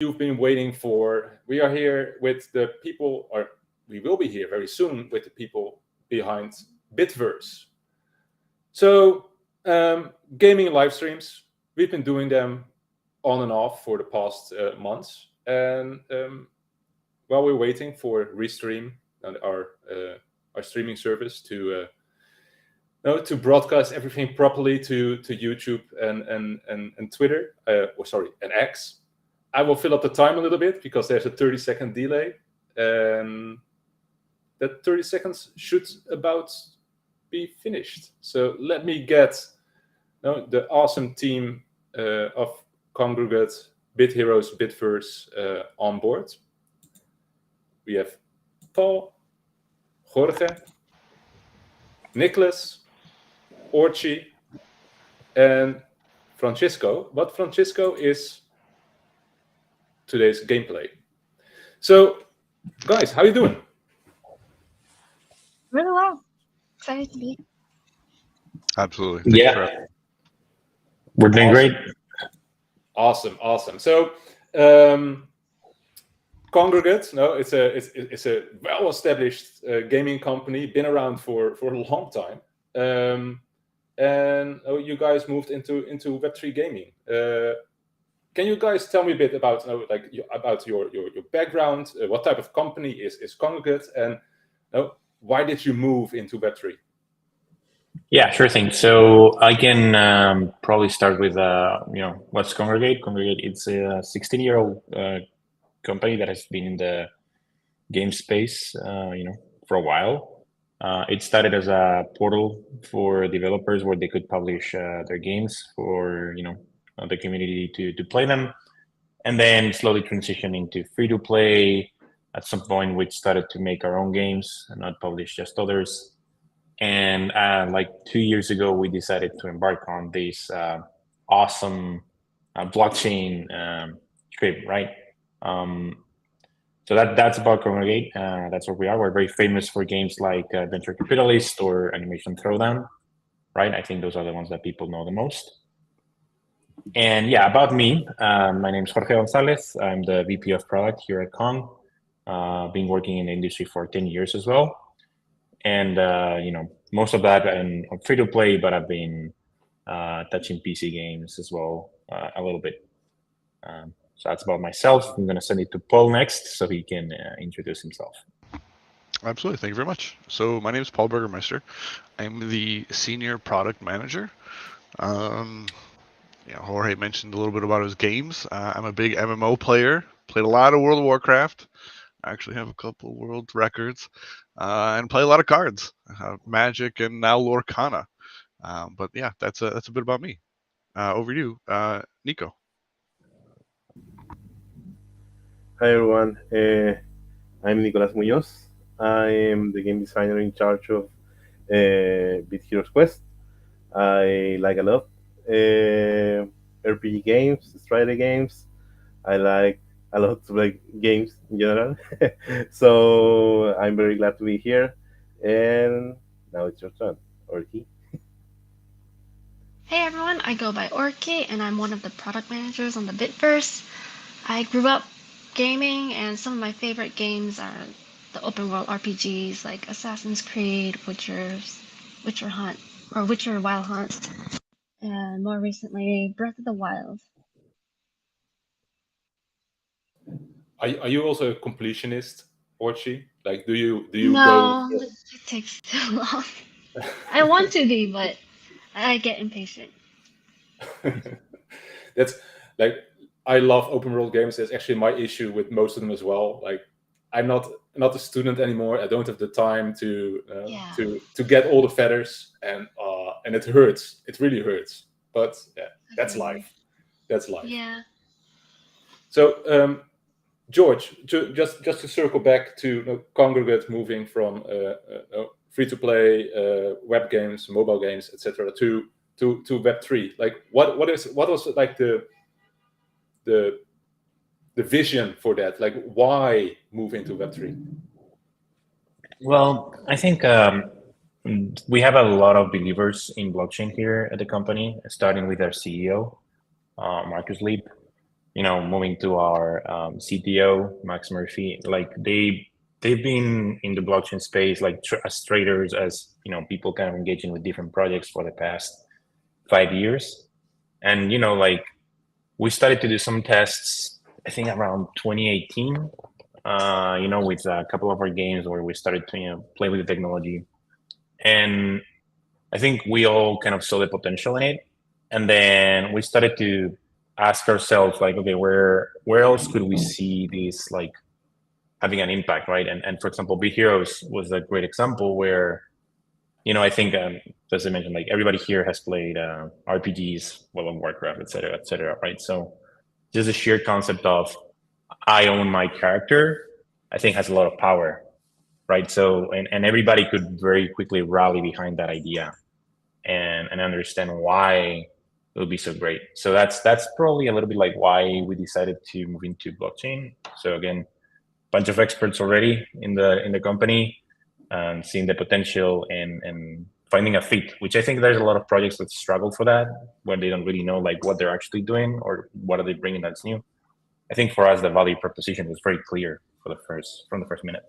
you've been waiting for. We are here with the people, or we will be here very soon with the people behind Bitverse. So, gaming live streams, we've been doing them on and off for the past months. And while we're waiting for Restream and our streaming service to broadcast everything properly to YouTube and Twitter, or sorry, and X. I will fill up the time a little bit because there's a 30-second delay, and that 30 seconds should about be finished. So let me get the awesome team of Kongregate, Bit Heroes, Bitverse on board. We have Paul, Jorge, Nicholas, Orchi, and Francisco. But Francisco is today's gameplay. So, guys, how you doing? Really well. Excited to be. Absolutely. Thank you for We're doing great. Awesome. So, Kongregate, it's a well-established gaming company, been around for a long time, and you guys moved into Web3 gaming. Can you guys tell me a bit about about your background? What type of company is Kongregate, and why did you move into Web3? Yeah, sure thing. So I can probably start with what's Kongregate. Kongregate, it's a 16-year-old company that has been in the game space for a while. It started as a portal for developers where they could publish their games for the community to play them, and then slowly transition into free to play. At some point we started to make our own games and not publish just others. And like 2 years ago, we decided to embark on this awesome blockchain trip, right? So that's about Kongregate. That's what we are. We're very famous for games like Venture Capitalist or Animation Throwdown, right? I think those are the ones that people know the most. And yeah, about me, my name is Jorge Gonzalez. I'm the VP of Product here at Kong. Been working in the industry for 10 years as well. And most of that I'm free to play, but I've been touching PC games as well a little bit. So that's about myself. I'm going to send it to Paul next so he can introduce himself. Absolutely. Thank you very much. So my name is Paul Burgermeister. I'm the Senior Product Manager. Jorge mentioned a little bit about his games. I'm a big MMO player. Played a lot of World of Warcraft. I actually have a couple world records. And play a lot of cards. Magic and now Lorcana. But yeah, that's a bit about me. Over to you, Nico. Hi everyone, I'm Nicolas Muñoz. I am the game designer in charge of Bit Heroes Quest. I like a lot RPG games, strategy games. I like a lot to play games in general. So I'm very glad to be here. And now it's your turn, Orki. Hey everyone, I go by Orki and I'm one of the product managers on the Bitverse. I grew up gaming and some of my favorite games are the open world RPGs like Assassin's Creed, Witcher Hunt, or Witcher Wild Hunt, and more recently Breath of the Wild. Are you also a completionist, Orchi? Like, do you No, go? it takes too long. I want to be, but I get impatient. That's like, I love open world games. That's actually my issue with most of them as well. Like, I'm not a student anymore. I don't have the time to get all the feathers, and it hurts. It really hurts. But yeah, that's life. That's life. Yeah. So, George, just to circle back to Kongregate moving from free to play web games, mobile games, etc., to Web3. Like, what was like the vision for that? Like, why move into Web3? Well, I think we have a lot of believers in blockchain here at the company, starting with our CEO, Marcus Leap. moving to our CTO, Max Murphy, like they've been in the blockchain space, like as traders, as people kind of engaging with different projects for the past 5 years. And like we started to do some tests, I think around 2018, with a couple of our games where we started to play with the technology. And I think we all kind of saw the potential in it. And then we started to ask ourselves, like, okay, where else could we see this like having an impact, right? And for example, Big Heroes was a great example where, I think, as I mentioned, like everybody here has played RPGs, World of Warcraft, et cetera, right? So just the sheer concept of I own my character, I think has a lot of power, right? So, and everybody could very quickly rally behind that idea and understand why it would be so great. So that's probably a little bit like why we decided to move into blockchain. So again, bunch of experts already in the company, seeing the potential and finding a fit, which I think there's a lot of projects that struggle for that when they don't really know like what they're actually doing or what are they bringing that's new. I think for us, the value proposition was very clear from the first minute.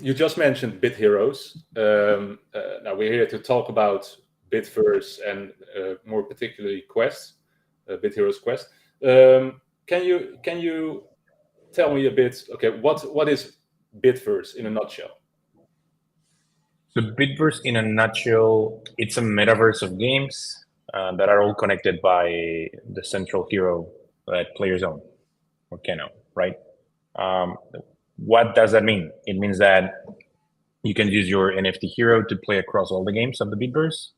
You just mentioned Bit Heroes. Now we're here to talk about Bitverse and more particularly Quest, Bit Heroes Quest. Can you tell me a bit? Okay, what is Bitverse in a nutshell? So Bitverse in a nutshell, it's a metaverse of games that are all connected by the central hero that players own or can own, right? What does that mean? It means that you can use your NFT hero to play across all the games of the Bitverse.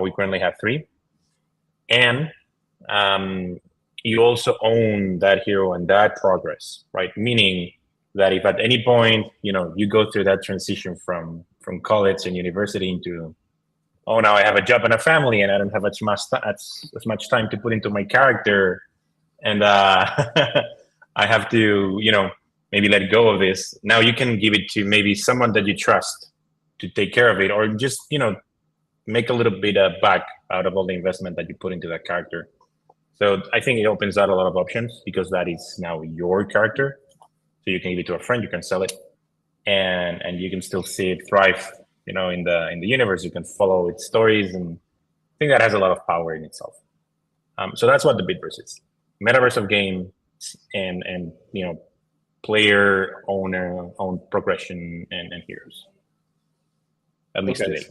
We currently have 3. And you also own that hero and that progress, right? Meaning that if at any point, you go through that transition from college and university into, oh, now I have a job and a family and I don't have as much time to put into my character. And I have to, maybe let go of this. Now you can give it to maybe someone that you trust to take care of it, or just, make a little bit back out of all the investment that you put into that character. So I think it opens out a lot of options because that is now your character. So you can give it to a friend, you can sell it, and you can still see it thrive, in the universe. You can follow its stories, and I think that has a lot of power in itself. So that's what the Bitverse is: metaverse of games and player own progression and heroes. At least today.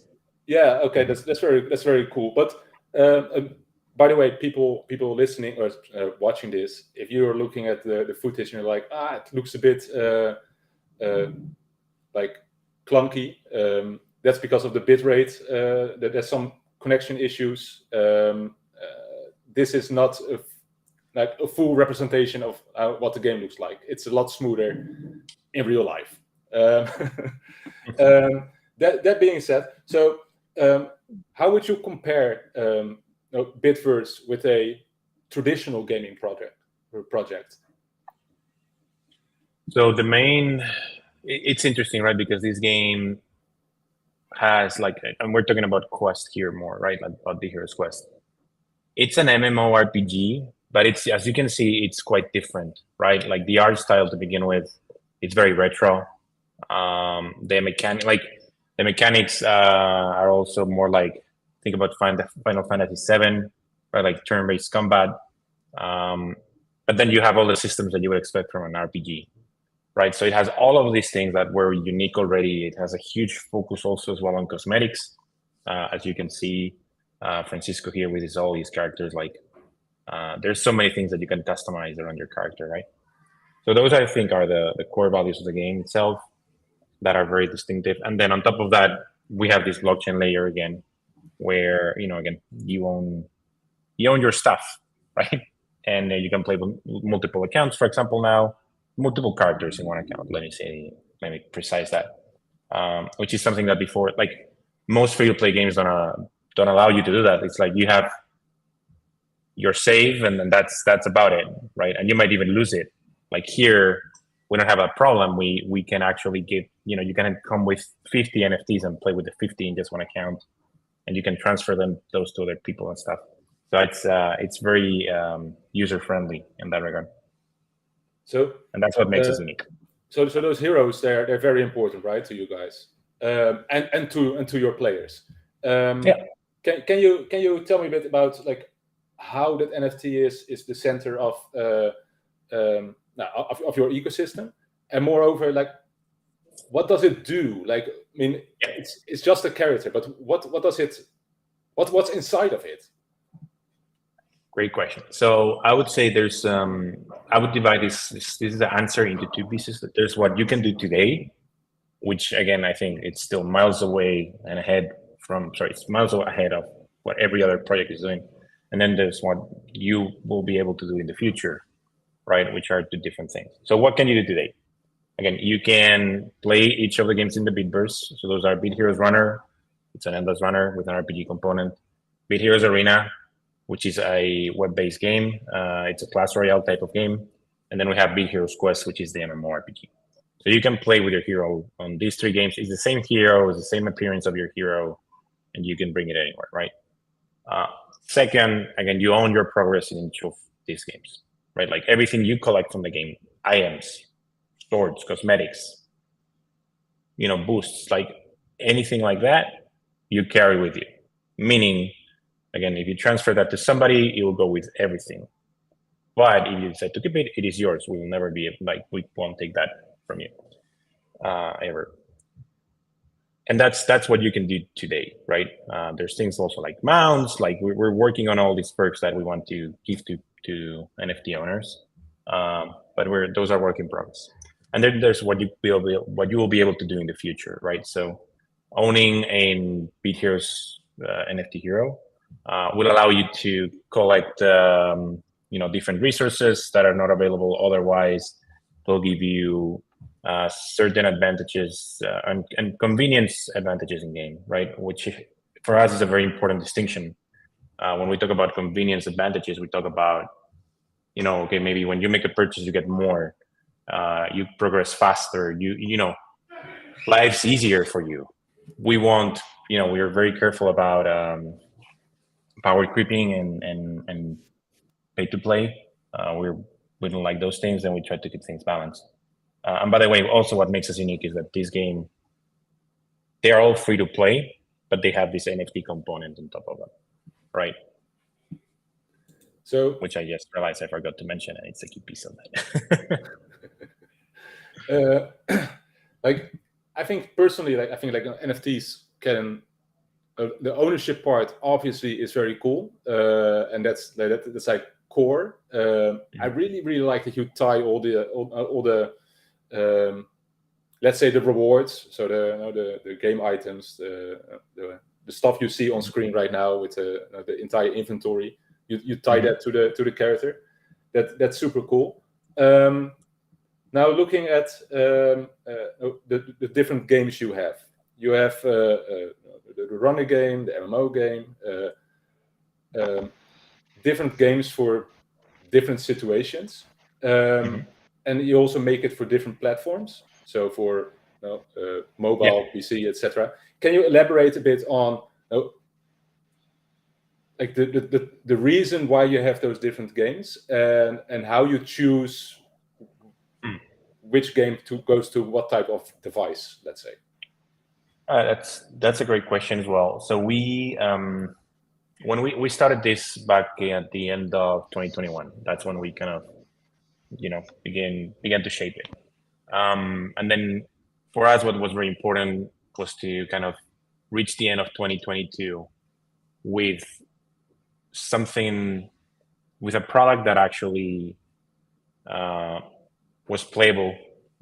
Yeah. Okay. That's very cool. But by the way, people listening or watching this, if you're looking at the footage and you're like, it looks a bit like clunky, that's because of the bitrate. That there's some connection issues. This is not a full representation of what the game looks like. It's a lot smoother in real life. That being said, so how would you compare Bitverse with a traditional gaming project? So it's interesting, right? Because this game has and we're talking about Quest here more, right? Like about the Heroes Quest. It's an MMORPG, but it's, as you can see, it's quite different, right? Like the art style to begin with, it's very retro. The mechanics are also more like, think about Final Fantasy VII, right? Like turn-based combat. But then you have all the systems that you would expect from an RPG, right? So it has all of these things that were unique already. It has a huge focus also as well on cosmetics. As you can see, Francisco here with all these characters, there's so many things that you can customize around your character, right? So those, I think, are the core values of the game itself that are very distinctive. And then on top of that, we have this blockchain layer again, where, again, you own your stuff, right? And you can play with multiple accounts, for example, now, multiple characters in one account. Let me precise that, which is something that before, most free-to-play games don't allow you to do that. It's like you have your save, and then that's about it, right? And you might even lose it. Like here, we don't have a problem. We can actually get, you can come with 50 NFTs and play with the 50 in just one account, and you can transfer those to other people and stuff. So it's very user friendly in that regard. And that's what makes us unique. So those heroes, they're very important, right, to you guys, and to your players. Yeah. Can you tell me a bit about like how that NFT is the center of your ecosystem, and moreover, like what does it do? Like, I mean, it's just a character, but what does it? What's inside of it? Great question. So I would say there's I would divide this is the answer into two pieces. There's what you can do today, which again I think it's still miles away and ahead from it's miles ahead of what every other project is doing. And then there's what you will be able to do in the future, right? Which are two different things. So what can you do today? Again, you can play each of the games in the Bitverse. So those are Bit Heroes Runner. It's an endless runner with an RPG component. Bit Heroes Arena, which is a web-based game. It's a class royale type of game. And then we have Bit Heroes Quest, which is the MMORPG. So you can play with your hero on these three games. It's the same hero, it's the same appearance of your hero, and you can bring it anywhere, right? Second, again, you own your progress in each of these games, right? Like everything you collect from the game, items, swords, cosmetics, boosts, like anything like that, you carry with you. Meaning, again, if you transfer that to somebody, it will go with everything. But if you decide to keep it, it is yours. We will never be we won't take that from you ever. And that's what you can do today, right? There's things also like mounts, like we're working on all these perks that we want to give to NFT owners, but those are work in progress. And then there's what you will be able to do in the future, right? So owning a Bit Heroes NFT hero will allow you to collect different resources that are not available otherwise. They'll give you certain advantages and convenience advantages in game, right? Which for us is a very important distinction. When we talk about convenience advantages, we talk about, okay, maybe when you make a purchase, you get more, you progress faster, life's easier for you. We want, we are very careful about power creeping and pay to play. We don't like those things, and we try to keep things balanced. And by the way, also what makes us unique is that this game, they are all free to play, but they have this NFT component on top of it, right? So, which I just realized I forgot to mention, and it's a key piece of that. I think personally, NFTs can. The ownership part obviously is very cool, and that's like core. I really like that you tie all the let's say the rewards, so the game items, the stuff you see on screen right now with the entire inventory. You tie that to the character. That's super cool. Now looking at the different games you have the runner game, the MMO game, different games for different situations, and you also make it for different platforms. So for mobile, PC, etc. Can you elaborate a bit on like the reason why you have those different games and how you choose which game goes to what type of device, let's say? That's a great question as well. So we when we started this back at the end of 2021, that's when we kind of began to shape it. And then for us, what was very important was to kind of reach the end of 2022 with something, with a product that actually was playable,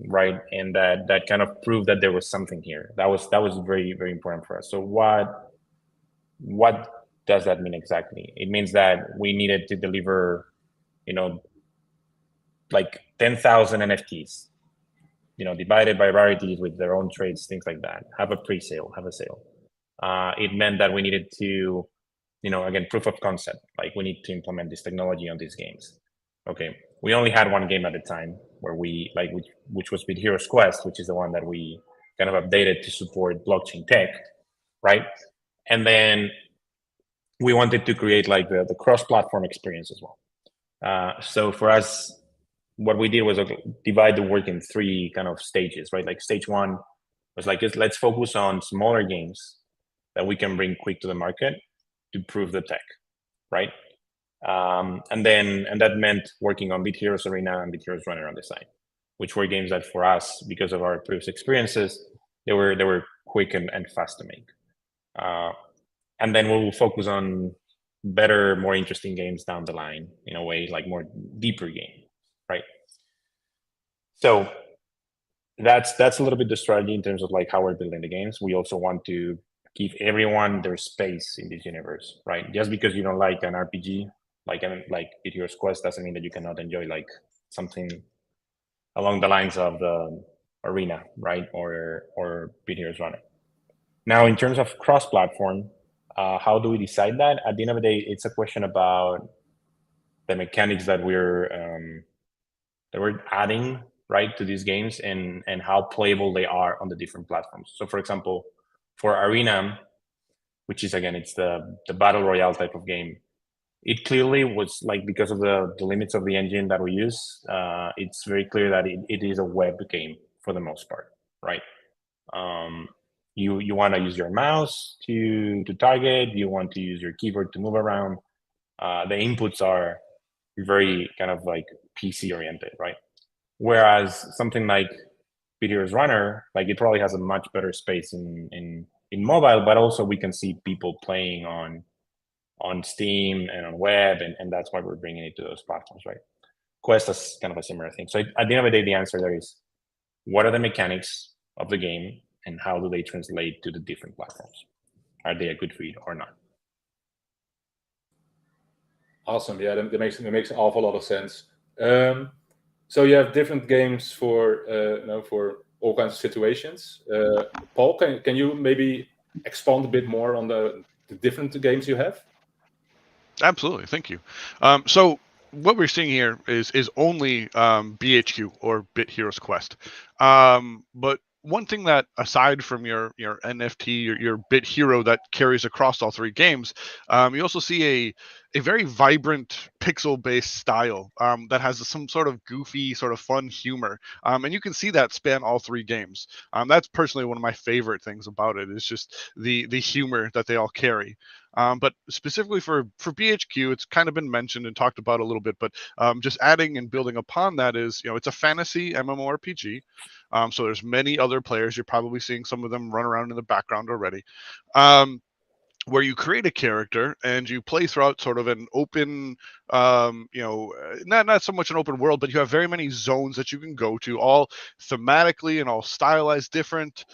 right? And that kind of proved that there was something here. That was very, very important for us. So what does that mean exactly? It means that we needed to deliver, like 10,000 NFTs, divided by rarities with their own trades, things like that. Have a pre-sale, have a sale. It meant that we needed to, again, proof of concept. Like we need to implement this technology on these games. Okay, we only had one game at a time where which was Bit Heroes Quest, which is the one that we kind of updated to support blockchain tech, right? And then we wanted to create like the cross-platform experience as well. So for us, what we did was divide the work in 3 kind of stages, right? Like stage 1 was like, let's focus on smaller games that we can bring quick to the market to prove the tech, right? And that meant working on Beat Heroes Arena and Beat Heroes Runner on the side, which were games that for us, because of our previous experiences, they were quick and fast to make. And then we'll focus on better, more interesting games down the line, in a way, like more deeper game, right? So that's a little bit the strategy in terms of like how we're building the games. We also want to give everyone their space in this universe, right? Just because you don't like an RPG, like Beat Heroes Quest, doesn't mean that you cannot enjoy like something along the lines of the Arena, right? Or Beat Heroes Runner. Now, in terms of cross-platform, how do we decide that? At the end of the day, it's a question about the mechanics that we're adding, right, to these games, and how playable they are on the different platforms. So, for example, for Arena, which is again, it's the battle royale type of game. It clearly was like, because of the limits of the engine that we use, it's very clear that it is a web game for the most part, right? You want to use your mouse to target. You want to use your keyboard to move around. The inputs are very kind of like PC oriented, right? Whereas something like Beat Heroes Runner, like it probably has a much better space in mobile, but also we can see people playing on Steam and on web, and that's why we're bringing it to those platforms, right? Quest is kind of a similar thing. So at the end of the day, the answer there is, what are the mechanics of the game and how do they translate to the different platforms? Are they a good fit or not? Awesome. Yeah, that makes an awful lot of sense. So you have different games for for all kinds of situations. Paul, can you maybe expand a bit more on the different games you have? Absolutely, thank you. So what we're seeing here is only BHQ, or Bit Heroes Quest. But one thing that, aside from your NFT, your Bit Hero that carries across all 3 games, you also see a very vibrant pixel-based style that has some sort of goofy, sort of fun humor, and you can see that span all 3 games. That's personally one of my favorite things about it, is just the humor that they all carry. But specifically for BHQ, it's kind of been mentioned and talked about a little bit, but just adding and building upon that is, it's a fantasy MMORPG. So there's many other players. You're probably seeing some of them run around in the background already. Where you create a character and you play throughout sort of an open, not so much an open world, but you have very many zones that you can go to, all thematically and all stylized different.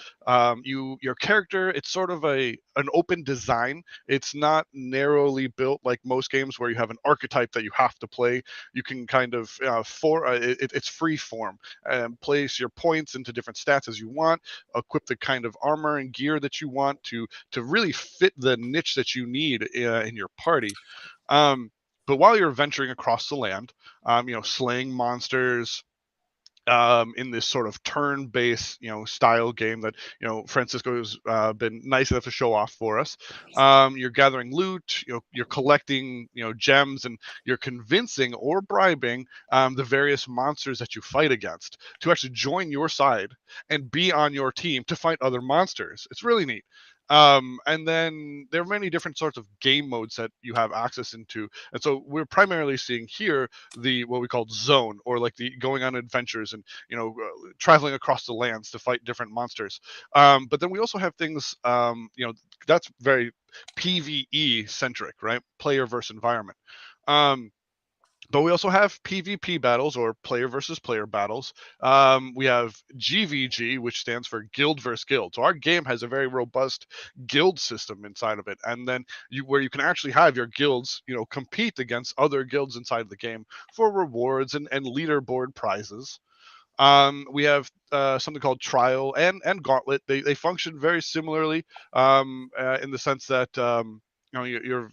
Your character, it's sort of an open design. It's not narrowly built like most games where you have an archetype that you have to play. You can kind of it's free form, and place your points into different stats as you want, equip the kind of armor and gear that you want to really fit the niche that you need in your party. But while you're venturing across the land, slaying monsters, in this sort of turn-based, style game that, Francisco's been nice enough to show off for us. You're gathering loot, you're collecting, gems, and you're convincing or bribing the various monsters that you fight against to actually join your side and be on your team to fight other monsters. It's really neat. And then there are many different sorts of game modes that you have access into. And so we're primarily seeing here the what we call zone, or like the going on adventures and traveling across the lands to fight different monsters. But then we also have things, that's very PvE centric, right? Player versus environment. But we also have PvP battles, or player versus player battles. We have GVG, which stands for guild versus guild. So our game has a very robust guild system inside of it, and then where you can actually have your guilds, compete against other guilds inside of the game for rewards and leaderboard prizes. We have something called Trial and Gauntlet. They function very similarly, in the sense that you're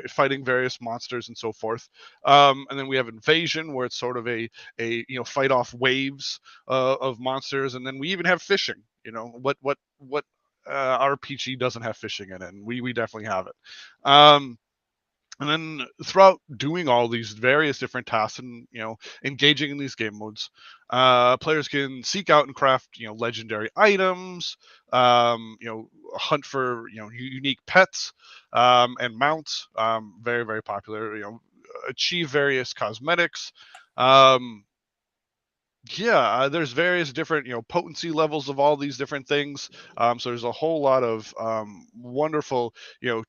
fighting various monsters and so forth. And then we have Invasion, where it's sort of a fight off waves of monsters, and then we even have fishing. What RPG doesn't have fishing in it? And we definitely have it. And then throughout doing all these various different tasks and engaging in these game modes, players can seek out and craft legendary items, hunt for unique pets and mounts, very very popular. Achieve various cosmetics. Um, yeah, there's various different potency levels of all these different things. So there's a whole lot of wonderful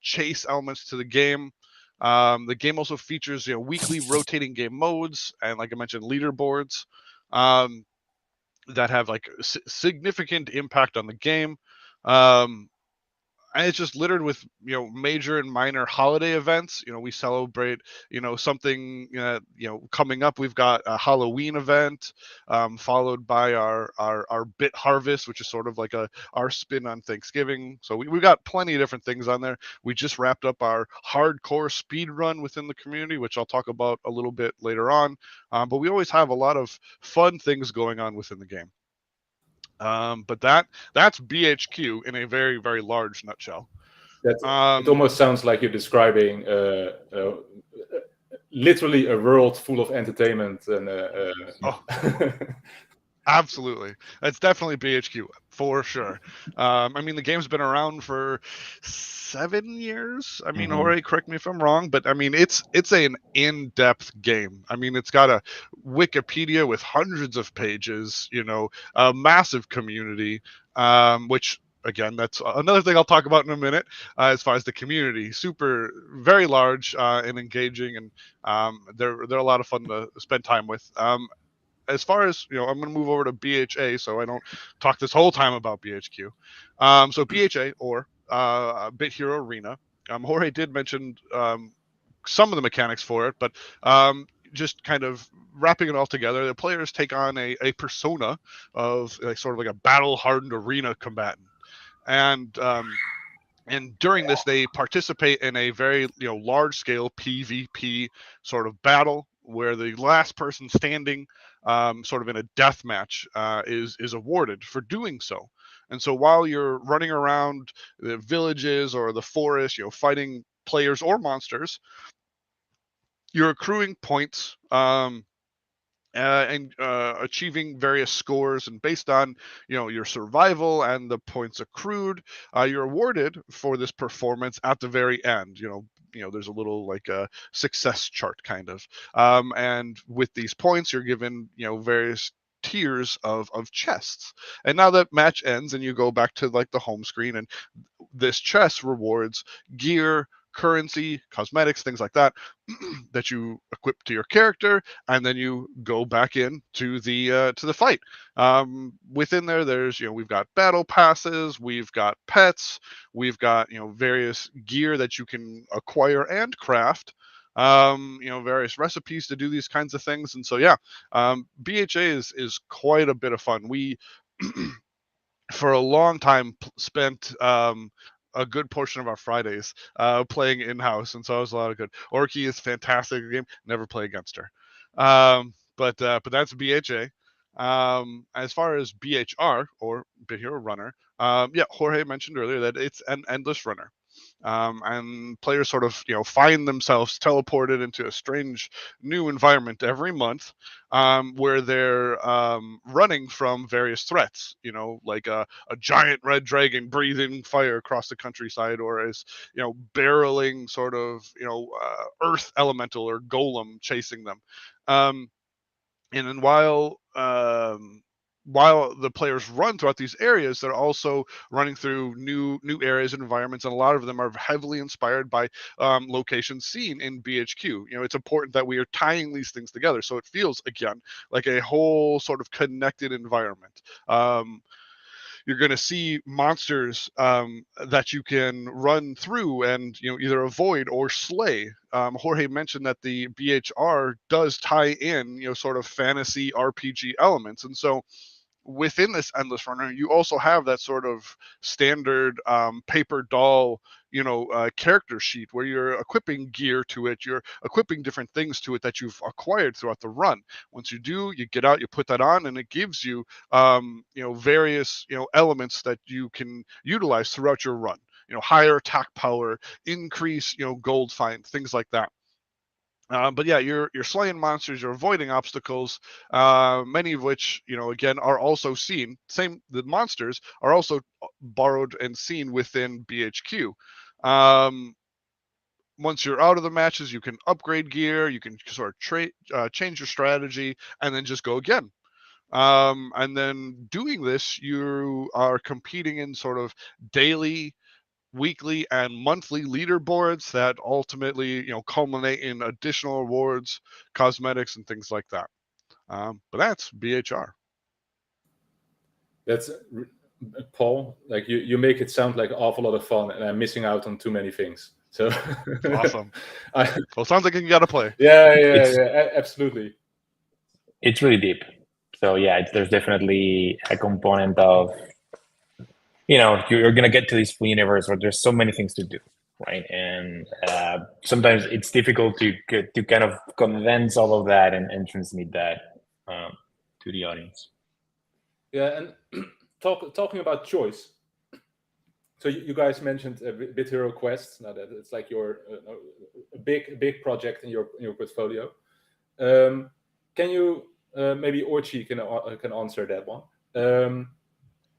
chase elements to the game. The game also features weekly rotating game modes and, like I mentioned, leaderboards um, that have like significant impact on the game. Um, and it's just littered with major and minor holiday events. We celebrate something coming up. We've got a Halloween event, followed by our bit harvest, which is sort of like our spin on Thanksgiving. So we've got plenty of different things on there. We just wrapped up our hardcore speed run within the community, which I'll talk about a little bit later on. But we always have a lot of fun things going on within the game. But that's BHQ in a very very large nutshell. It almost sounds like you're describing literally a world full of entertainment and. Absolutely, that's definitely BHQ for sure. I mean, the game's been around for 7 years. I mean, Jorge, correct me if I'm wrong, but I mean, it's an in-depth game. I mean, it's got a Wikipedia with hundreds of pages. A massive community, which. Again, that's another thing I'll talk about in a minute. As far as the community, very large and engaging, and they're a lot of fun to spend time with. As far as I'm going to move over to BHA, so I don't talk this whole time about BHQ. So BHA, or Bit Hero Arena. Jorge did mention some of the mechanics for it, but just kind of wrapping it all together, the players take on a persona of sort of like a battle-hardened arena combatant, and during this they participate in a very large scale PvP sort of battle where the last person standing sort of in a death match is awarded for doing so. And so while you're running around the villages or the forest fighting players or monsters, you're accruing points and achieving various scores, and based on your survival and the points accrued, you're awarded for this performance at the very end. There's a little like a success chart kind of, and with these points you're given various tiers of chests. And now that match ends and you go back to like the home screen, and this chest rewards gear, currency, cosmetics, things like that that you equip to your character, and then you go back in to the fight. Within there's we've got battle passes, we've got pets, we've got various gear that you can acquire and craft. Various recipes to do these kinds of things. And so BHA is quite a bit of fun. We for a long time spent a good portion of our Fridays playing in-house, and so it was a lot of good. Orky is fantastic game. Never play against her. But that's BHA. As far as BHR, or Bit Hero Runner, Jorge mentioned earlier that it's an endless runner. And players sort of find themselves teleported into a strange new environment every month, where they're running from various threats, like a giant red dragon breathing fire across the countryside, or as barreling sort of earth elemental or golem chasing them. And then while the players run throughout these areas, they're also running through new areas and environments, and a lot of them are heavily inspired by locations seen in BHQ. It's important that we are tying these things together, so it feels again like a whole sort of connected environment. You're going to see monsters that you can run through and either avoid or slay. Jorge mentioned that the BHR does tie in sort of fantasy RPG elements, and so within this endless runner you also have that sort of standard paper doll character sheet where you're equipping gear to it, you're equipping different things to it that you've acquired throughout the run. Once you do, you get out, you put that on, and it gives you various elements that you can utilize throughout your run. higher attack power, increase gold find, things like that. But yeah, you're slaying monsters, you're avoiding obstacles, many of which, again, are also seen. The monsters are also borrowed and seen within BHQ. Once you're out of the matches, you can upgrade gear, you can sort of change your strategy, and then just go again. And then doing this, you are competing in sort of daily, weekly, and monthly leaderboards that ultimately, culminate in additional awards, cosmetics, and things like that. But that's BHR. That's Paul. Like you make it sound like an awful lot of fun, and I'm missing out on too many things. So Awesome. Well, sounds like you got to play. Yeah, absolutely. It's really deep. So yeah, there's definitely a component of, you're going to get to this universe where there's so many things to do, right? And sometimes it's difficult to kind of condense all of that and transmit that to the audience. Yeah, and talking about choice. So you guys mentioned Bit Hero Quest. Now that it's like your a big project in your portfolio. Can you maybe Orchi can answer that one?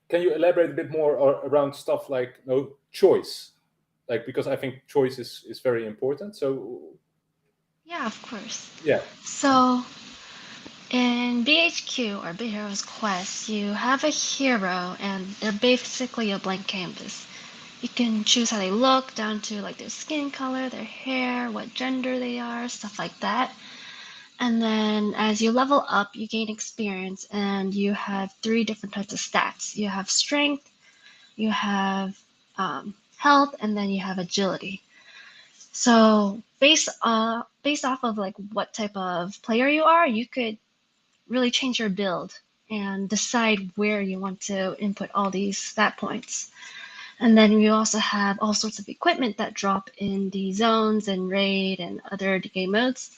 Can you elaborate a bit more around stuff like choice? Like, because I think choice is very important. So Yeah, of course. yeah. So in BHQ or Bit Heroes Quest, you have a hero and they're basically a blank canvas. You can choose how they look, down to like their skin color, their hair, what gender they are, stuff like that. And then as you level up, you gain experience and you have 3 different types of stats. You have strength, you have health, and then you have agility. So based off of like what type of player you are, you could really change your build and decide where you want to input all these stat points. And then you also have all sorts of equipment that drop in the zones and raid and other game modes.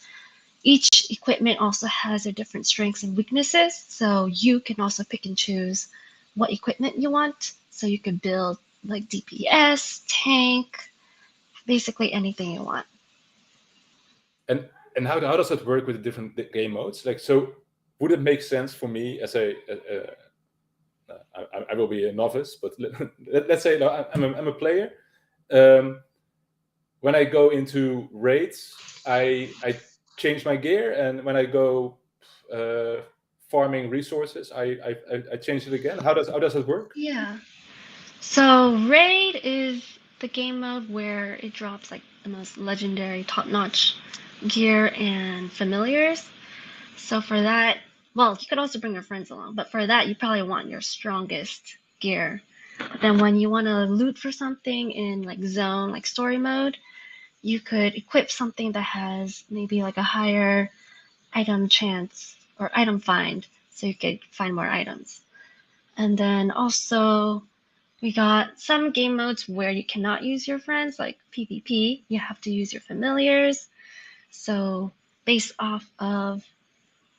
Each equipment also has their different strengths and weaknesses, so you can also pick and choose what equipment you want. So you could build like DPS, tank, basically anything you want. And how does that work with the different game modes? Like, so would it make sense for me as I will be a novice, but let's say I'm a player. When I go into raids, I change my gear, and when I go farming resources, I change it again. How does it work? Yeah. So raid is the game mode where it drops like the most legendary, top-notch gear and familiars. So for that, well, you could also bring your friends along, but for that, you probably want your strongest gear. Then when you want to loot for something in like zone, like story mode, you could equip something that has maybe like a higher item chance or item find, so you could find more items. And then also we got some game modes where you cannot use your friends, like PvP. You have to use your familiars. So based off of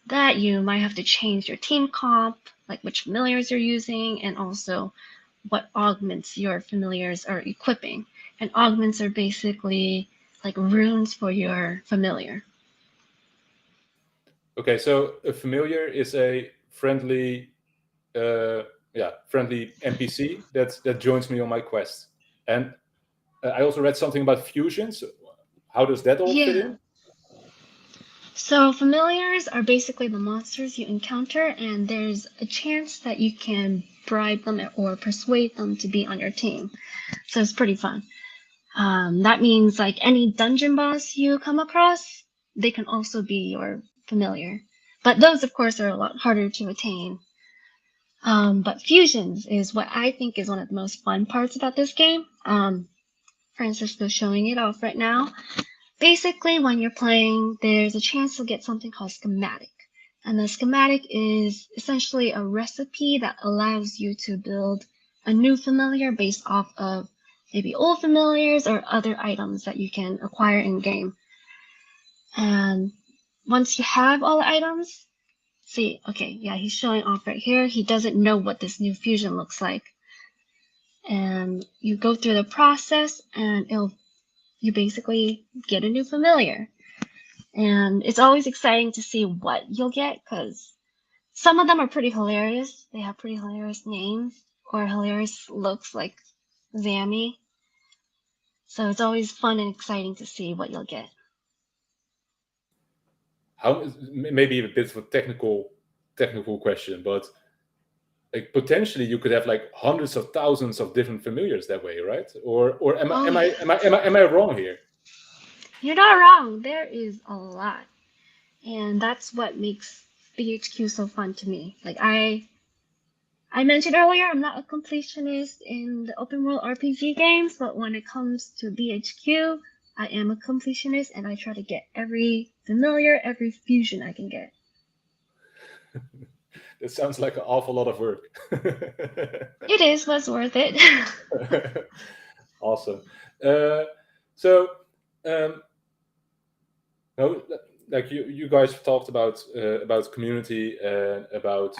that, you might have to change your team comp, like which familiars you're using, and also what augments your familiars are equipping. And augments are basically like runes for your familiar. Okay, so a familiar is a friendly NPC that joins me on my quest. And I also read something about fusions. How does that all fit in? So familiars are basically the monsters you encounter, and there's a chance that you can bribe them or persuade them to be on your team. So it's pretty fun. That means like any dungeon boss you come across, they can also be your familiar. But those, of course, are a lot harder to attain. But fusions is what I think is one of the most fun parts about this game. Francisco's showing it off right now. Basically, when you're playing, there's a chance to get something called schematic. And the schematic is essentially a recipe that allows you to build a new familiar based off of maybe old familiars or other items that you can acquire in game. And once you have all the items, see, okay, yeah, he's showing off right here. He doesn't know what this new fusion looks like. and you go through the process, and you basically get a new familiar. And it's always exciting to see what you'll get, because some of them are pretty hilarious. They have pretty hilarious names or hilarious looks, like Zammy. So it's always fun and exciting to see what you'll get. Maybe a bit of a technical question, but like potentially you could have like hundreds of thousands of different familiars that way, right? Or am I wrong here? You're not wrong. There is a lot, and that's what makes BHQ so fun to me. Like I mentioned earlier, I'm not a completionist in the open world RPG games, but when it comes to BHQ, I am a completionist, and I try to get every familiar, every fusion I can get. That sounds like an awful lot of work. It is, but it's worth it. Awesome. No, like you guys have talked about community and about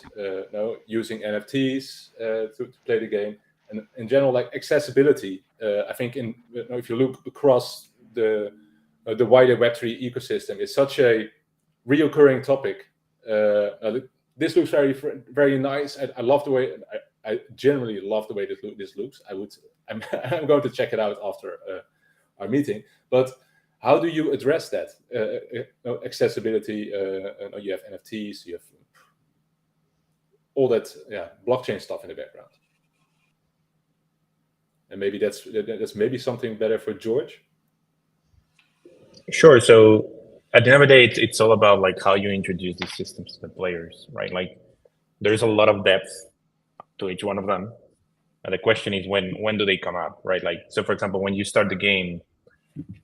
using NFTs to play the game, and in general, like accessibility. I think if you look across the wider Web3 ecosystem, it's such a reoccurring topic. This looks very nice. I love the way. I generally love the way this looks. I'm going to check it out after our meeting. But how do you address that accessibility? You have NFTs, you have all that blockchain stuff in the background, and maybe that's maybe something better for George. Sure. So at the end of the day, it's all about like how you introduce these systems to the players, right? Like there's a lot of depth to each one of them. And the question is when do they come up, right? Like, so for example, when you start the game,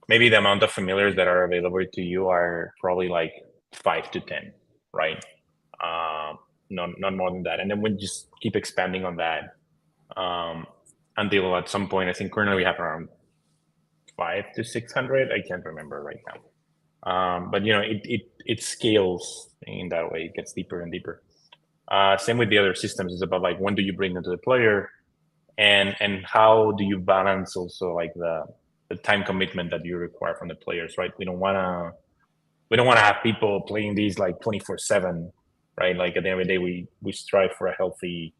maybe the amount of familiars that are available to you are probably like 5 to 10, right? Not more than that. And then we just keep expanding on that until at some point, I think currently we have around 500 to 600. I can't remember right now. But it scales in that way. It gets deeper and deeper. Same with the other systems. It's about like when do you bring them to the player, and how do you balance also like the time commitment that you require from the players, right? We don't want to have people playing these like 24/7, right? Like at the end of the day, we strive for a healthy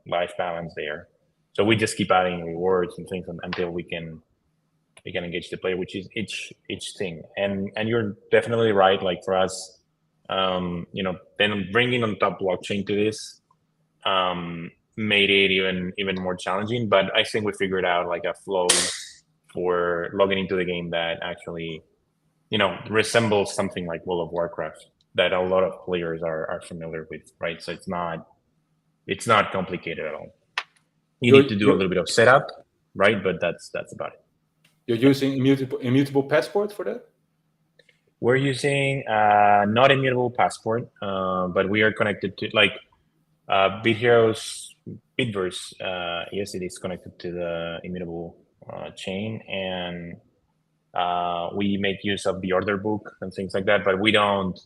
life balance there. So we just keep adding rewards and things until we can engage the player, which is each thing. And you're definitely right. Like for us, then bringing on top blockchain to this made it even more challenging. But I think we figured out like a flow for logging into the game that actually, resembles something like World of Warcraft that a lot of players are familiar with, right? So it's not complicated at all. You need to do a little bit of setup, right? But that's about it. You're using immutable passport for that? We're using not immutable passport, but we are connected to like Bitverse. Yes, it is connected to the immutable chain, and we make use of the order book and things like that. But we don't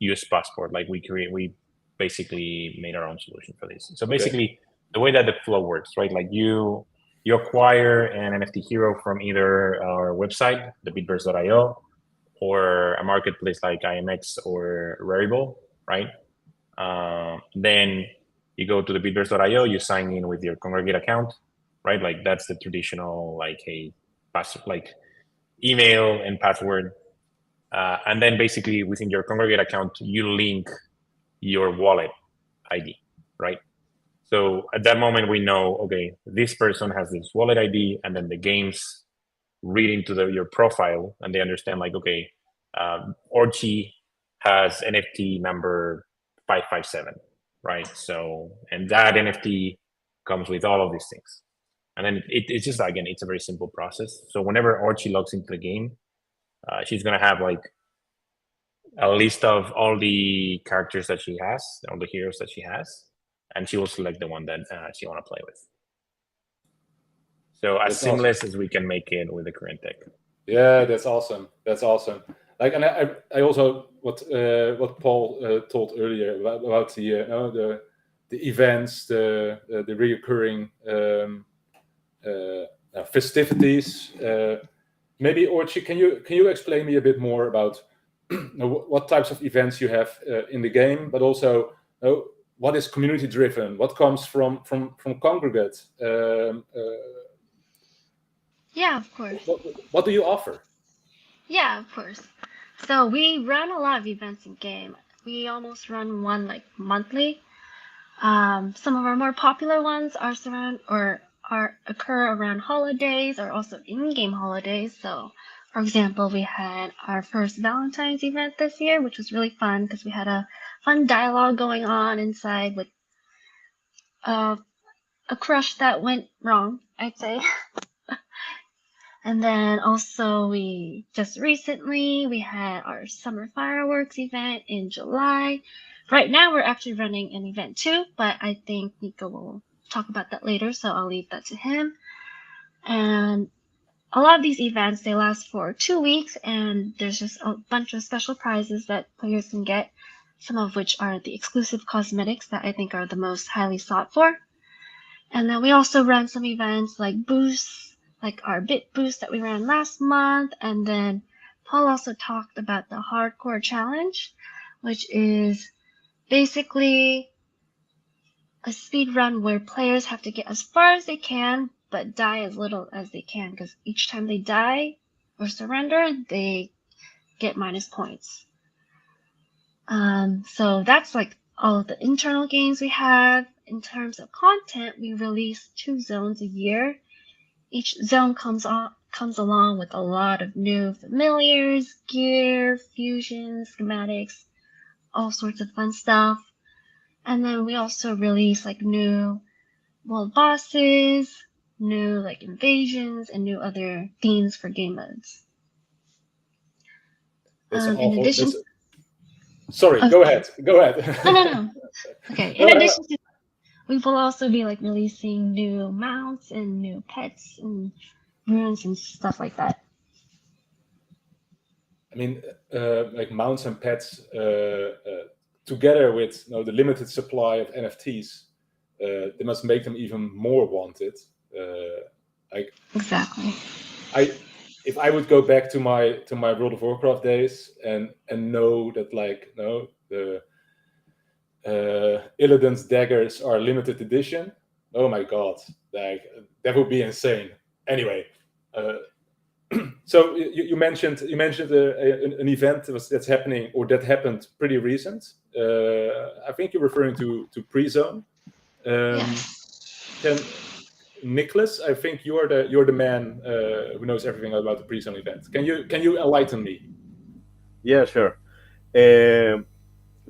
use passport. Like we basically made our own solution for this. So basically, the way that the flow works, right? Like you acquire an NFT hero from either our website, the Bitverse.io, or a marketplace like IMX or Rarible, right? Then you go to the Bitverse.io, you sign in with your Kongregate account, right? Like that's the traditional, like, hey, like email and password. And then basically within your Kongregate account, you link your wallet ID, right? So at that moment, we know, okay, this person has this wallet ID, and then the games read into your profile, and they understand like, okay, Orchi has NFT number 557, right? So, and that NFT comes with all of these things. And then it's just, again, it's a very simple process. So whenever Orchi logs into the game, she's going to have like a list of all the characters that she has, all the heroes that she has, and she will select the one that she want to play with. So as seamless as we can make it with the current tech. Yeah, that's awesome. That's awesome. Like, and I also what Paul told earlier about the events, the reoccurring festivities. Maybe Orchi, can you explain me a bit more about what types of events you have in the game, but also what is community driven, what comes from Kongregate, Yeah, of course. what do you offer? Yeah, of course. So we run a lot of events in game. We almost run one like monthly. Some of our more popular ones are surround or are occur around holidays or also in-game holidays. So, for example, we had our first Valentine's event this year, which was really fun because we had a fun dialogue going on inside with uh, a crush that went wrong, I'd say. And then also we just recently we had our summer fireworks event in July. Right now we're actually running an event too, but I think Nico will talk about that later, so I'll leave that to him. And a lot of these events they last for 2 weeks and there's just a bunch of special prizes that players can get, some of which are the exclusive cosmetics that I think are the most highly sought for. And then we also run some events like boosts, like our bit boost that we ran last month. And then Paul also talked about the hardcore challenge, which is basically a speed run where players have to get as far as they can, but die as little as they can, because each time they die or surrender, they get minus points. So that's like all of the internal games we have. In terms of content, we release 2 zones a year. Each zone comes along with a lot of new familiars, gear, fusions, schematics, all sorts of fun stuff. And then we also release like new world bosses, new like invasions, and new other themes for game modes. That's an In awful. addition, Sorry, oh, go ahead. Go ahead. no. Okay. In No, addition to we will also be like releasing new mounts and new pets and runes and stuff like that. I mean, like mounts and pets together with the limited supply of NFTs, they must make them even more wanted. Like Exactly. if I would go back to my World of Warcraft days and know that like the Illidan's daggers are limited edition, oh my god, like that would be insane. Anyway, so you mentioned an event that's happening or that happened pretty recent. I think you're referring to Pre-Zone. Yes. Can Nicholas? I think you're the man who knows everything about the Pre-Zone event. Can you enlighten me? Yeah, sure.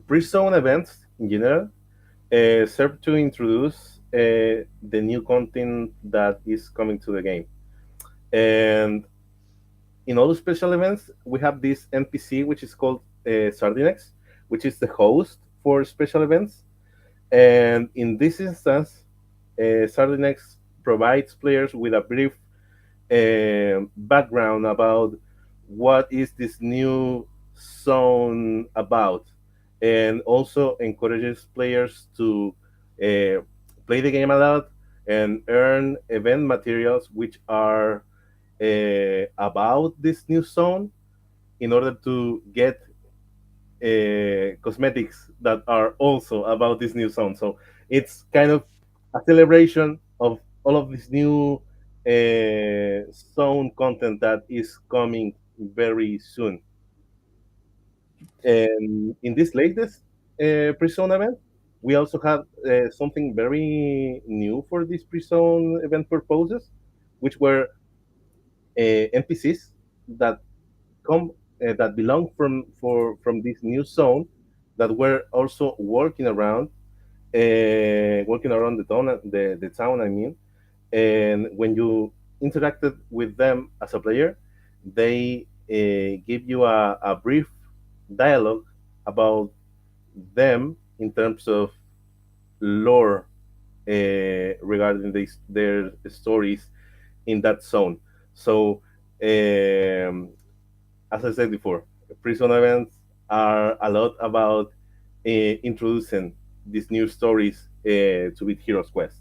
Pre-zone events in general serve to introduce the new content that is coming to the game. And in all the special events, we have this NPC which is called Sardinex, which is the host for special events. And in this instance, Sardinex provides players with a brief background about what is this new zone about, and also encourages players to uh, play the game a lot and earn event materials which are about this new zone in order to get cosmetics that are also about this new zone. So it's kind of a celebration of all of this new zone content that is coming very soon. And in this latest pre-zone event, we also have something very new for this pre-zone event purposes, which were NPCs that come that belong from this new zone that were also working around the town, the town. I mean, and when you interacted with them as a player, they give you a brief dialogue about them in terms of lore regarding their stories in that zone. So, as I said before, prison events are a lot about introducing these new stories to Beat Heroes Quest.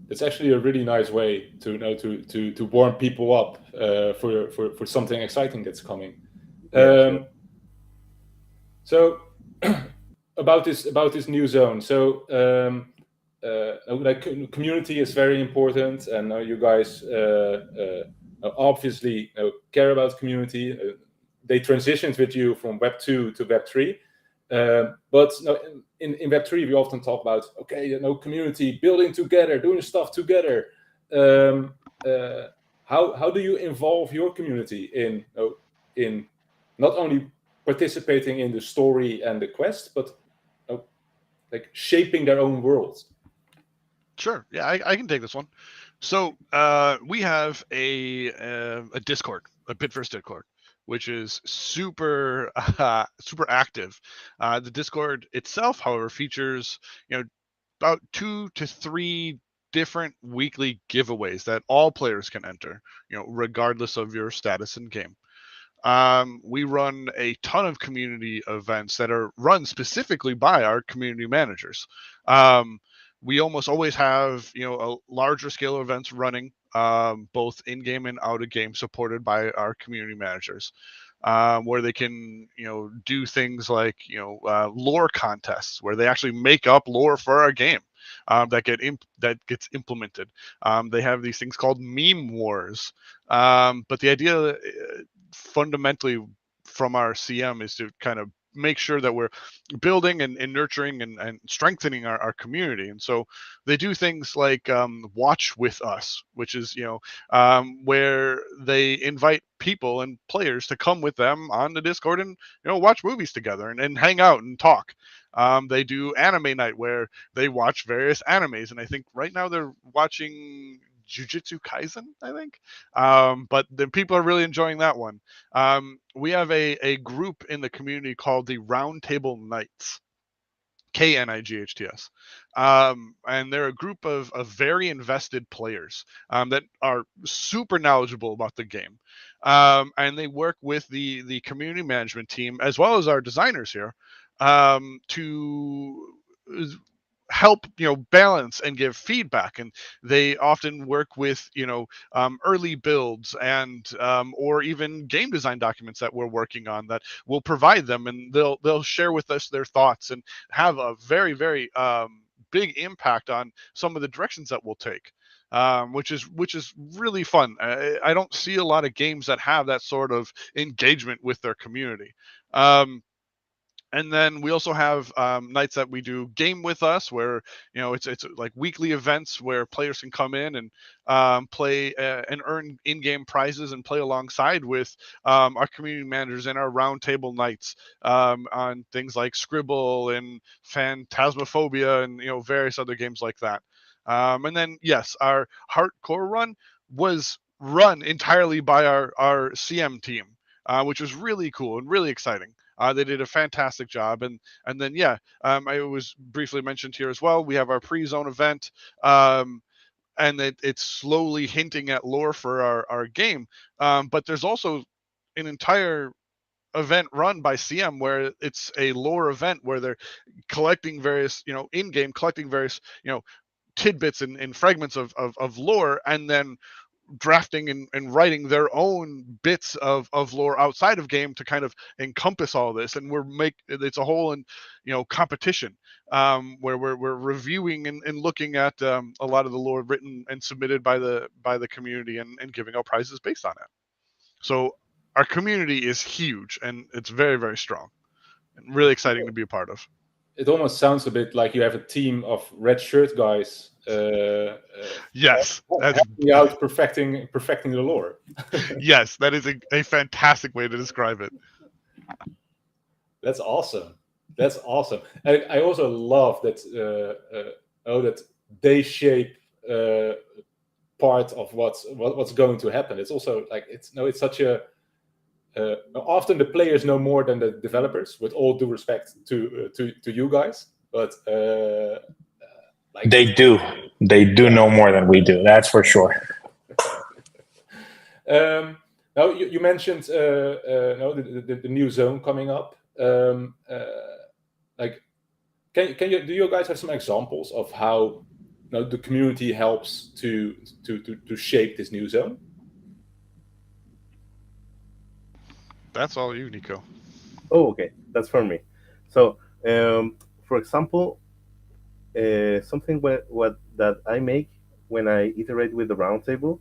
it's actually a really nice way to warm people up for something exciting that's coming. Yeah, So about this new zone. So like community is very important, and you guys obviously care about community. They transitioned with you from Web 2 to Web 3. But in Web 3, we often talk about, community, building together, doing stuff together. How do you involve your community in not only participating in the story and the quest, but like shaping their own worlds? Sure. Yeah, I can take this one. So we have a Discord, a Bitverse Discord, which is super super active. The Discord itself, however, features about 2 to 3 different weekly giveaways that all players can enter, regardless of your status in game. We run a ton of community events that are run specifically by our community managers. We almost always have a larger scale events running, both in game and out of game, supported by our community managers, where they can do things like lore contests where they actually make up lore for our game. That gets implemented. They have these things called meme wars, but the idea fundamentally from our CM is to kind of make sure that we're building and nurturing and strengthening our community. And so they do things like watch with us, which is where they invite people and players to come with them on the Discord and watch movies together and hang out and talk. They do anime night where they watch various animes, and I think right now they're watching Jujutsu Kaisen, I think. But the people are really enjoying that one. We have a group in the community called the Roundtable Knights. KNIGHTS. And they're a group of very invested players that are super knowledgeable about the game. And they work with the community management team as well as our designers here to help balance and give feedback, and they often work with early builds and or even game design documents that we're working on that we'll provide them, and they'll share with us their thoughts and have a very very big impact on some of the directions that we'll take, which is really fun. I don't see a lot of games that have that sort of engagement with their community. And then we also have nights that we do game with us, where it's like weekly events where players can come in and play and earn in-game prizes and play alongside with our community managers and our roundtable nights on things like Scribble and Phantasmophobia and various other games like that. And then yes, our hardcore run was run entirely by our CM team, which was really cool and really exciting. They did a fantastic job, and then I was briefly mentioned here as well. We have our pre-zone event, and it's slowly hinting at lore for our game. But there's also an entire event run by CM where it's a lore event where they're collecting various in-game collecting various tidbits and fragments of lore, and then drafting and writing their own bits of lore outside of game to kind of encompass all this. And it's a whole competition where we're reviewing and looking at a lot of the lore written and submitted by the community and giving out prizes based on it. So our community is huge and it's very very strong and really exciting to be a part of. It almost sounds a bit like you have a team of red shirt guys. Yes, that's helping out perfecting the lore. yes, that is a fantastic way to describe it. That's awesome. That's awesome. I also love that that they shape part of what's going to happen. It's also like it's such a often the players know more than the developers, with all due respect to you guys, but they do know more than we do, that's for sure. Now you mentioned the new zone coming up. Like, do you guys have some examples of how the community helps to shape this new zone? That's all you, Nico. Oh, okay, that's for me. So, for example, something what that I make when I iterate with the roundtable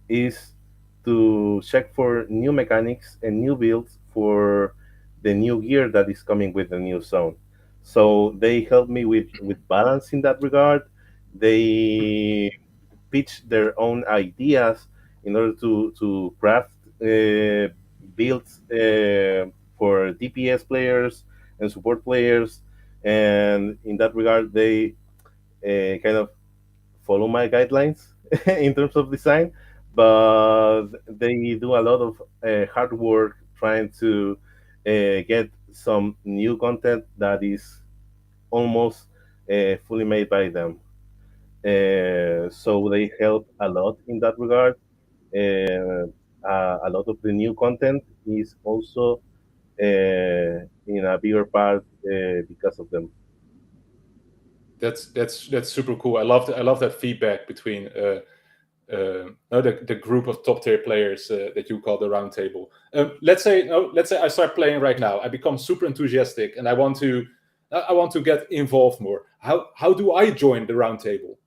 is to check for new mechanics and new builds for the new gear that is coming with the new zone. So they help me with balance in that regard. They pitch their own ideas in order to craft builds for DPS players and support players. And in that regard, they kind of follow my guidelines in terms of design, but they do a lot of hard work trying to get some new content that is almost fully made by them. So they help a lot in that regard. A lot of the new content is also in a bigger part because of them. That's super cool. I love that feedback between the group of top tier players that you call the round table. Let's say I start playing right now. I become super enthusiastic and I want to get involved more. How do I join the round table?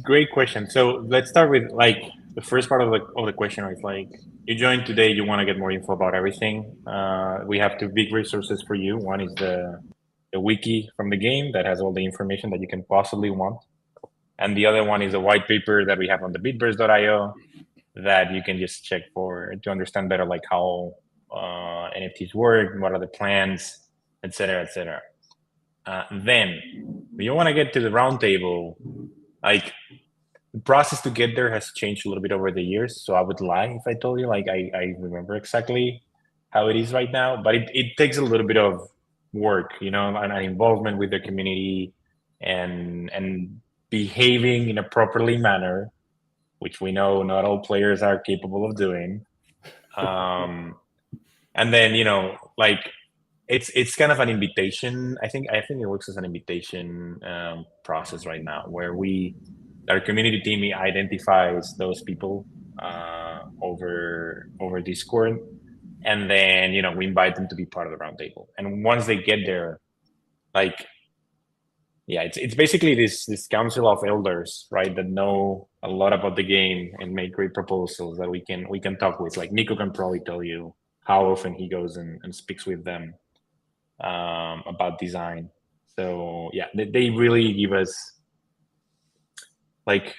Great question. So let's start with like the first part of the question is like you joined today, you want to get more info about everything. We have two big resources for you. One is the wiki from the game that has all the information that you can possibly want. And the other one is a white paper that we have on the bitverse.io that you can just check for to understand better like how NFTs work, what are the plans, etc., etc. Then when you want to get to the roundtable, like the process to get there has changed a little bit over the years. So I would lie if I told you like I remember exactly how it is right now, but it takes a little bit of work, and an involvement with the community and behaving in a properly manner, which we know not all players are capable of doing. And then like it's kind of an invitation. I think it works as an invitation process right now, where our community team identifies those people over Discord, and then we invite them to be part of the roundtable. And once they get there, like it's basically this council of elders, right, that know a lot about the game and make great proposals that we can talk with. Like Nico can probably tell you how often he goes and speaks with them about design. So yeah, they really give us like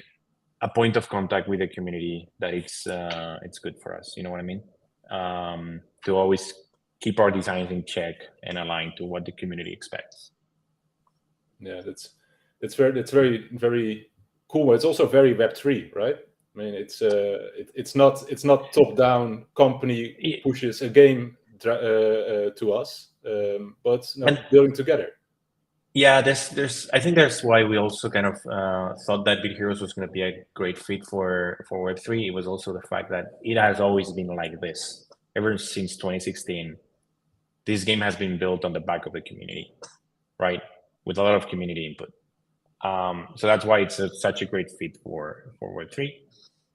a point of contact with the community that it's good for us. You know what I mean? To always keep our designs in check and aligned to what the community expects. Yeah, that's very very cool. It's also very Web3, right? I mean, it's not top down company pushes a game to us, but building together. Yeah, there's. I think that's why we also kind of thought that Big Heroes was going to be a great fit for Web3. It was also the fact that it has always been like this ever since 2016. This game has been built on the back of the community, right, with a lot of community input. So that's why it's such a great fit for Web3.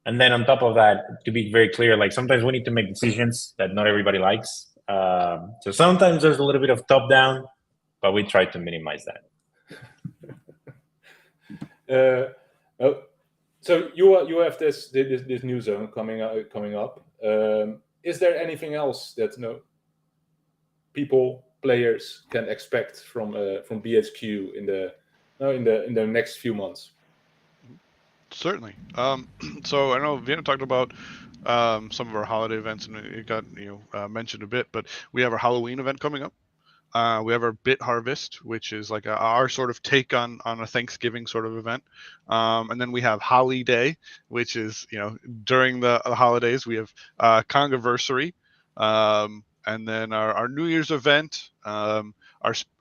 And then on top of that, to be very clear, like sometimes we need to make decisions that not everybody likes. So sometimes there's a little bit of top down, but we try to minimize that. So you have this new zone coming up. Is there anything else that people, players can expect from BHQ in the next few months? Certainly. So I know Vienna talked about some of our holiday events, and it got mentioned a bit, but we have our Halloween event coming up. We have our Bit Harvest, which is like our sort of take on a Thanksgiving sort of event. And then we have Holly Day, which is, during the holidays. We have Congaversary, and then our New Year's event, our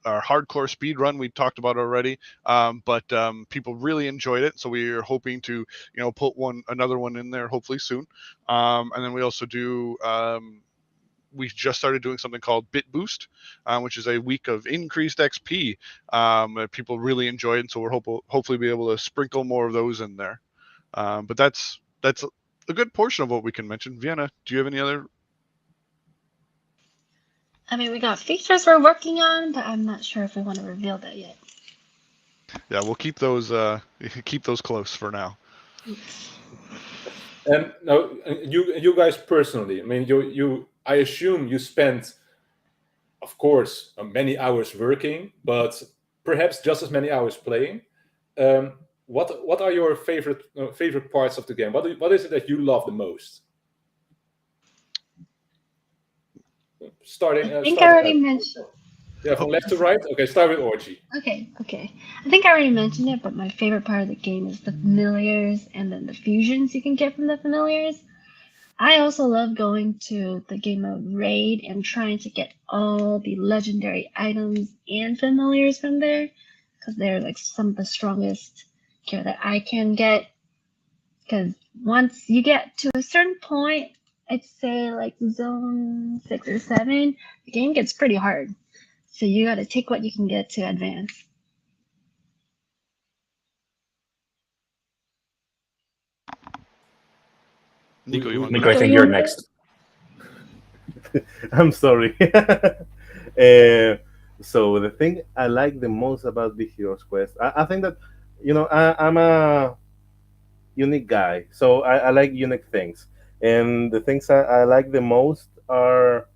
hardcore speed run we talked about already. But people really enjoyed it, so we are hoping to put another one in there hopefully soon. And then we also do we just started doing something called Bit Boost, which is a week of increased XP. People really enjoy it, and so we're hopefully be able to sprinkle more of those in there. But that's a good portion of what we can mention. Vienna, do you have any other? I mean, we got features we're working on, but I'm not sure if we want to reveal that yet. Yeah, we'll keep those close for now. And now, you guys personally, I mean, I assume you spent, of course, many hours working, but perhaps just as many hours playing. What are your favorite parts of the game? What is it that you love the most? I think I already mentioned. Yeah, from left to right. Okay, start with Orgy. Okay. I think I already mentioned it, but my favorite part of the game is the familiars and then the fusions you can get from the familiars. I also love going to the game of Raid and trying to get all the legendary items and familiars from there, because they're like some of the strongest gear that I can get. Because once you get to a certain point, I'd say like zone 6 or 7, the game gets pretty hard. So you gotta take what you can get to advance. Nico, you want Nico, I think you're next. I'm sorry. So the thing I like the most about the Heroes Quest, I think that I'm a unique guy, so I like unique things, and the things I like the most are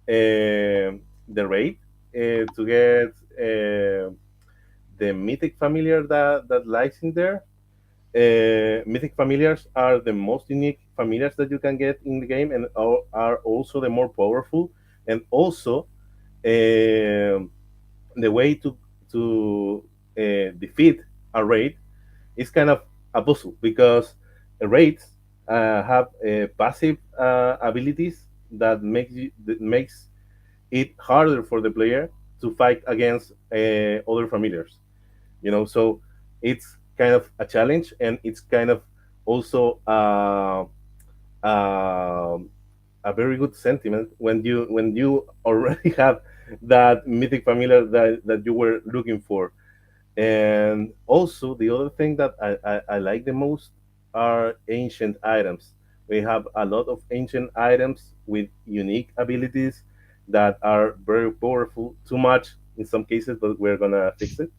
the raid to get the mythic familiar that lies in there. Mythic familiars are the most unique familiars that you can get in the game, and are also the more powerful, and also the way to defeat a raid is kind of a puzzle, because raids have passive abilities that makes it harder for the player to fight against other familiars. So it's kind of a challenge, and it's kind of also uh, a very good sentiment when you already have that mythic familiar that you were looking for. And also, the other thing that I like the most are ancient items. We have a lot of ancient items with unique abilities that are very powerful, too much in some cases, but we're gonna fix it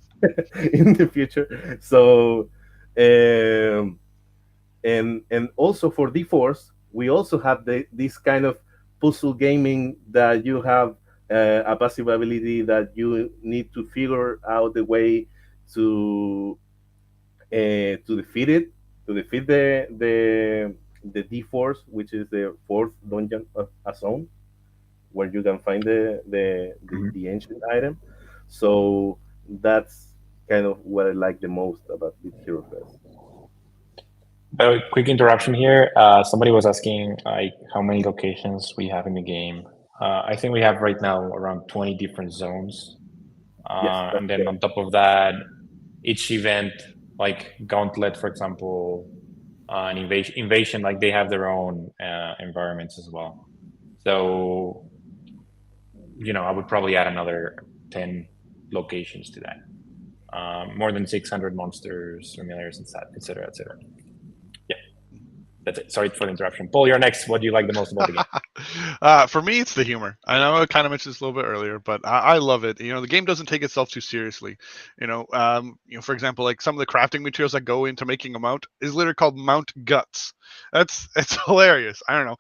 in the future. So, um, and also for D-Force, we also have this kind of puzzle gaming that you have a passive ability that you need to figure out the way to defeat it, to defeat the D-Force, which is the fourth dungeon of a zone where you can find the ancient item. So that's kind of what I like the most about this Hero Quest. A quick interruption here. Somebody was asking like how many locations we have in the game. I think we have right now around 20 different zones. Yes, And then on top of that, each event, like Gauntlet, for example, and Invasion, like they have their own environments as well. So, I would probably add another 10 locations to that. More than 600 monsters, familiars, et cetera, et cetera. Yeah, that's it. Sorry for the interruption. Paul, you're next. What do you like the most about the game? For me, it's the humor. I know I kind of mentioned this a little bit earlier, but I love it. The game doesn't take itself too seriously. For example, like some of the crafting materials that go into making a mount is literally called mount guts. It's hilarious. I don't know.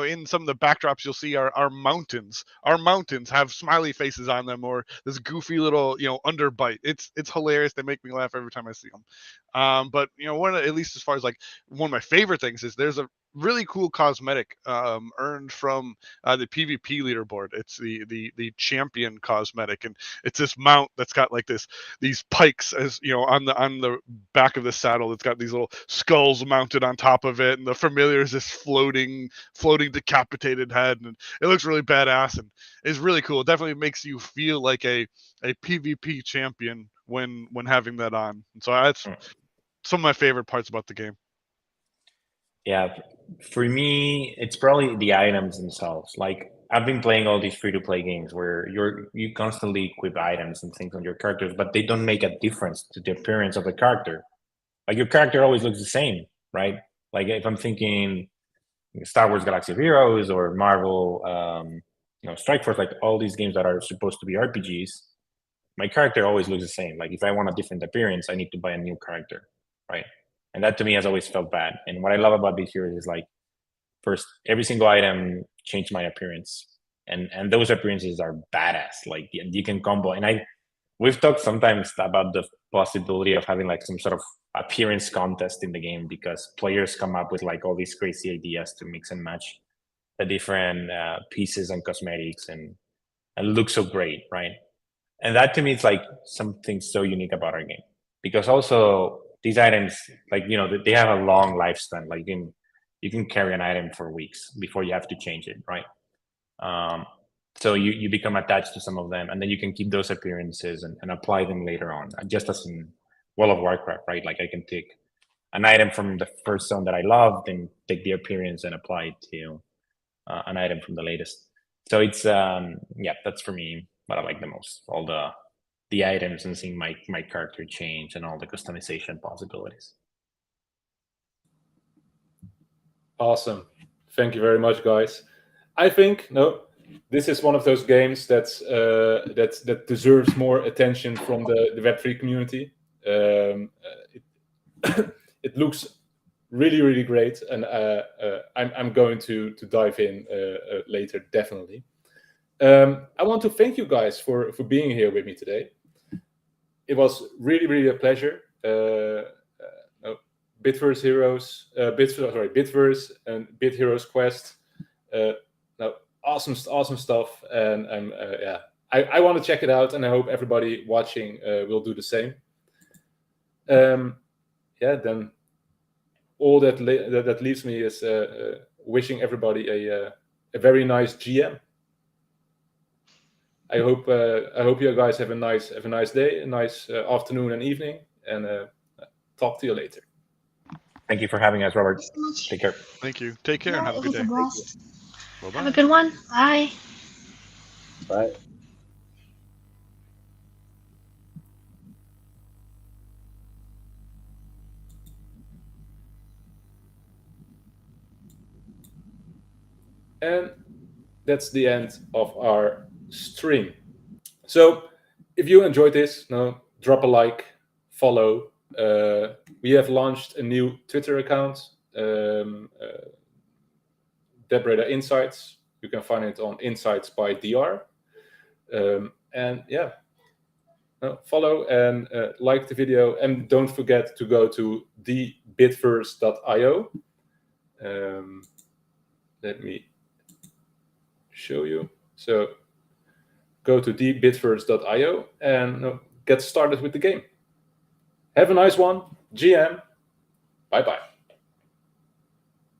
In some of the backdrops you'll see are mountains. Our mountains have smiley faces on them, or this goofy little underbite. It's hilarious. They make me laugh every time I see them. But at least as far as like one of my favorite things is there's a really cool cosmetic earned from the PvP leaderboard. It's the champion cosmetic, and it's this mount that's got like these pikes as on the back of the saddle. It's got these little skulls mounted on top of it, and the familiar is this floating decapitated head, and it looks really badass and it's really cool. It definitely makes you feel like a PvP champion when having that on. And so that's some of my favorite parts about the game. Yeah, for me, it's probably the items themselves. Like I've been playing all these free-to-play games where you constantly equip items and things on your characters, but they don't make a difference to the appearance of the character. Like your character always looks the same, right? Like if I'm thinking Star Wars Galaxy of Heroes or Marvel, Strike Force, like all these games that are supposed to be RPGs, my character always looks the same. Like if I want a different appearance, I need to buy a new character, right? And that to me has always felt bad. And what I love about this series is like, first, every single item changed my appearance, and those appearances are badass. Like you can combo, and we've talked sometimes about the possibility of having like some sort of appearance contest in the game because players come up with like all these crazy ideas to mix and match the different pieces and cosmetics and look so great, right? And that to me is like something so unique about our game because also these items, like they have a long lifespan. Like you can carry an item for weeks before you have to change it, right? So you become attached to some of them, and then you can keep those appearances and apply them later on, just as in World of Warcraft, right? Like I can take an item from the first zone that I loved and take the appearance and apply it to an item from the latest. So it's that's for me what I like the most. All the items and seeing my character change and all the customization possibilities. Awesome. Thank you very much, guys. I think this is one of those games that deserves more attention from the Web3 community. It looks really, really great, and I'm going to dive in later, definitely. I want to thank you guys for being here with me today. It was really, really a pleasure. Bitverse Heroes, Bitverse and Bit Heroes Quest. Awesome stuff, and I want to check it out, and I hope everybody watching will do the same. Then all that leaves me is wishing everybody a very nice GM. I hope you guys have a nice day, a nice afternoon and evening, and talk to you later. Thank you for having us, Robert. Thanks so much. Take care. Thank you. Take care and have a It good was a day. blast. Bye-bye. Have a good one. Bye. Bye. And that's the end of our stream. So if you enjoyed this, drop a like, follow. We have launched a new Twitter account, DappRadar Insights. You can find it on Insights by DR. Follow and like the video, and don't forget to go to Bitverse.io. Let me show you. So go to Bitverse.io and get started with the game. Have a nice one. GM. Bye-bye.